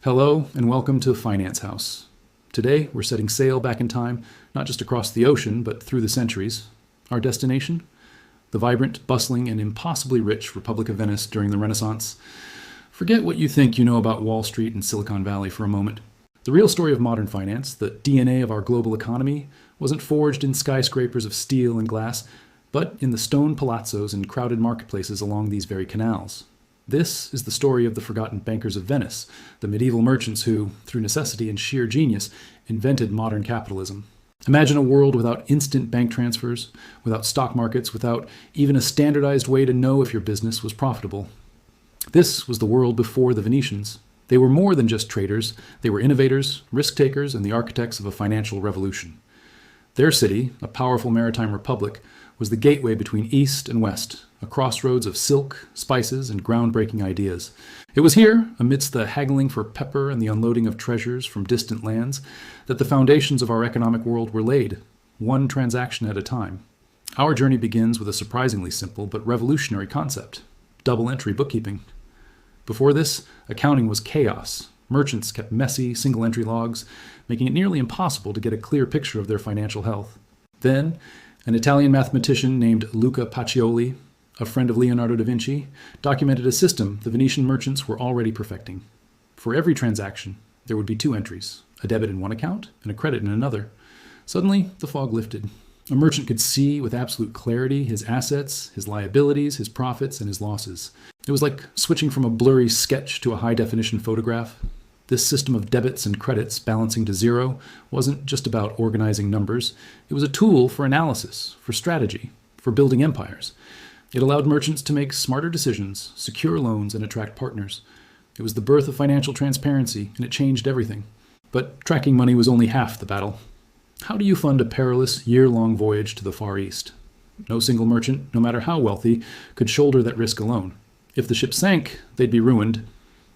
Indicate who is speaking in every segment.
Speaker 1: Hello and welcome to Finance House. Today we're setting sail back in time, not just across the ocean, but through the centuries. Our destination? The vibrant, bustling, and impossibly rich Republic of Venice during the Renaissance. Forget what you think you know about Wall Street and Silicon Valley for a moment. The real story of modern finance, the DNA of our global economy, wasn't forged in skyscrapers of steel and glass, but in the stone palazzos and crowded marketplaces along these very canals. This is the story of the forgotten bankers of Venice, the medieval merchants who, through necessity and sheer genius, invented modern capitalism. Imagine a world without instant bank transfers, without stock markets, without even a standardized way to know if your business was profitable. This was the world before the Venetians. They were more than just traders. They were innovators, risk-takers, and the architects of a financial revolution. Their city, a powerful maritime republic, was the gateway between East and West, a crossroads of silk, spices, and groundbreaking ideas. It was here, amidst the haggling for pepper and the unloading of treasures from distant lands, that the foundations of our economic world were laid, one transaction at a time. Our journey begins with a surprisingly simple but revolutionary concept: double-entry bookkeeping. Before this, accounting was chaos. Merchants kept messy, single-entry logs, making it nearly impossible to get a clear picture of their financial health. Then, an Italian mathematician named Luca Pacioli, a friend of Leonardo da Vinci, documented a system the Venetian merchants were already perfecting. For every transaction, there would be two entries, a debit in one account and a credit in another. Suddenly, the fog lifted. A merchant could see with absolute clarity his assets, his liabilities, his profits, and his losses. It was like switching from a blurry sketch to a high-definition photograph. This system of debits and credits balancing to zero wasn't just about organizing numbers. It was a tool for analysis, for strategy, for building empires. It allowed merchants to make smarter decisions, secure loans, and attract partners. It was the birth of financial transparency, and it changed everything. But tracking money was only half the battle. How do you fund a perilous, year-long voyage to the Far East? No single merchant, no matter how wealthy, could shoulder that risk alone. If the ship sank, they'd be ruined.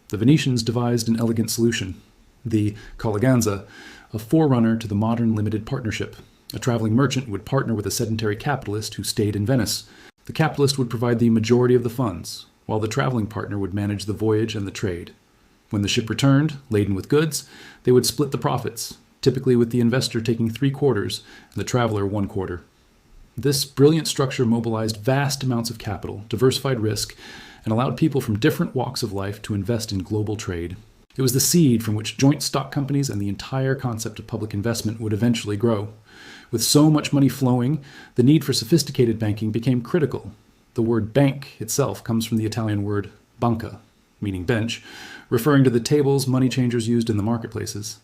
Speaker 1: The Venetians devised an elegant solution: the colleganza, a forerunner to the modern limited partnership. A traveling merchant would partner with a sedentary capitalist who stayed in Venice. The capitalist would provide the majority of the funds, while the traveling partner would manage the voyage and the trade. When the ship returned, laden with goods, they would split the profits, typically with the investor taking 3/4 and the traveler 1/4. This brilliant structure mobilized vast amounts of capital, diversified risk, and allowed people from different walks of life to invest in global trade. It was the seed from which joint stock companies and the entire concept of public investment would eventually grow. With so much money flowing, the need for sophisticated banking became critical. The word bank itself comes from the Italian word banca, meaning bench, referring to the tables money changers used in the marketplaces.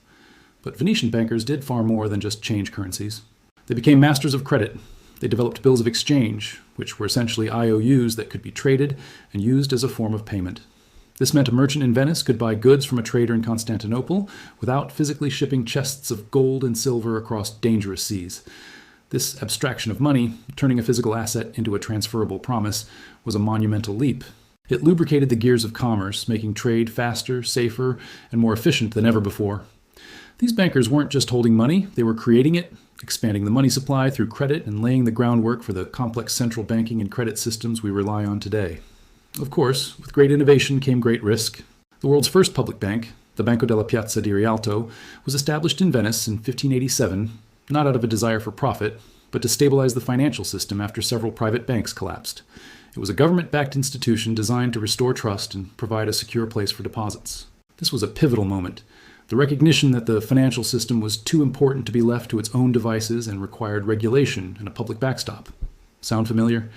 Speaker 1: But Venetian bankers did far more than just change currencies. They became masters of credit. They developed bills of exchange, which were essentially IOUs that could be traded and used as a form of payment. This meant a merchant in Venice could buy goods from a trader in Constantinople without physically shipping chests of gold and silver across dangerous seas. This abstraction of money, turning a physical asset into a transferable promise, was a monumental leap. It lubricated the gears of commerce, making trade faster, safer, and more efficient than ever before. These bankers weren't just holding money, they were creating it, expanding the money supply through credit, and laying the groundwork for the complex central banking and credit systems we rely on today. Of course, with great innovation came great risk. The world's first public bank, the Banco della Piazza di Rialto, was established in Venice in 1587, not out of a desire for profit, but to stabilize the financial system after several private banks collapsed. It was a government-backed institution designed to restore trust and provide a secure place for deposits. This was a pivotal moment. The recognition that the financial system was too important to be left to its own devices and required regulation and a public backstop. Sound familiar?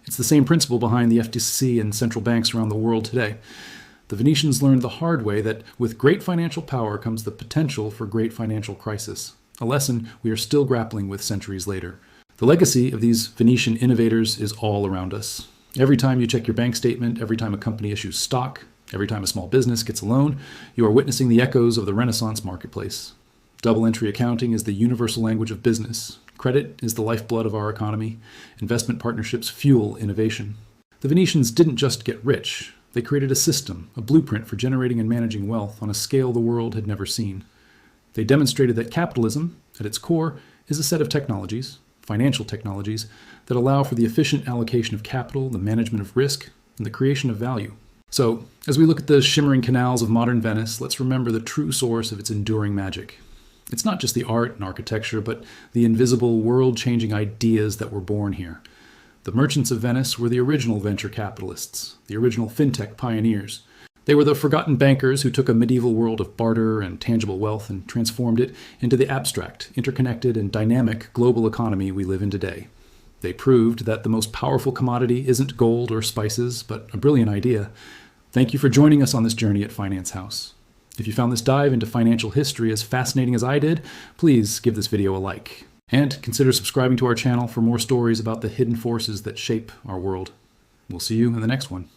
Speaker 1: It's the same principle behind the FDIC and central banks around the world today. The Venetians learned the hard way that with great financial power comes the potential for great financial crisis, a lesson we are still grappling with centuries later. The legacy of these Venetian innovators is all around us. Every time you check your bank statement, every time a company issues stock, every time a small business gets a loan, you are witnessing the echoes of the Renaissance marketplace. Double-entry accounting is the universal language of business. Credit is the lifeblood of our economy. Investment partnerships fuel innovation. The Venetians didn't just get rich. They created a system, a blueprint for generating and managing wealth on a scale the world had never seen. They demonstrated that capitalism, at its core, is a set of technologies, financial technologies, that allow for the efficient allocation of capital, the management of risk, and the creation of value. So, as we look at the shimmering canals of modern Venice, let's remember the true source of its enduring magic. It's not just the art and architecture, but the invisible, world-changing ideas that were born here. The merchants of Venice were the original venture capitalists, the original fintech pioneers. They were the forgotten bankers who took a medieval world of barter and tangible wealth and transformed it into the abstract, interconnected, and dynamic global economy we live in today. They proved that the most powerful commodity isn't gold or spices, but a brilliant idea. Thank you for joining us on this journey at Finance House. If you found this dive into financial history as fascinating as I did, please give this video a like. And consider subscribing to our channel for more stories about the hidden forces that shape our world. We'll see you in the next one.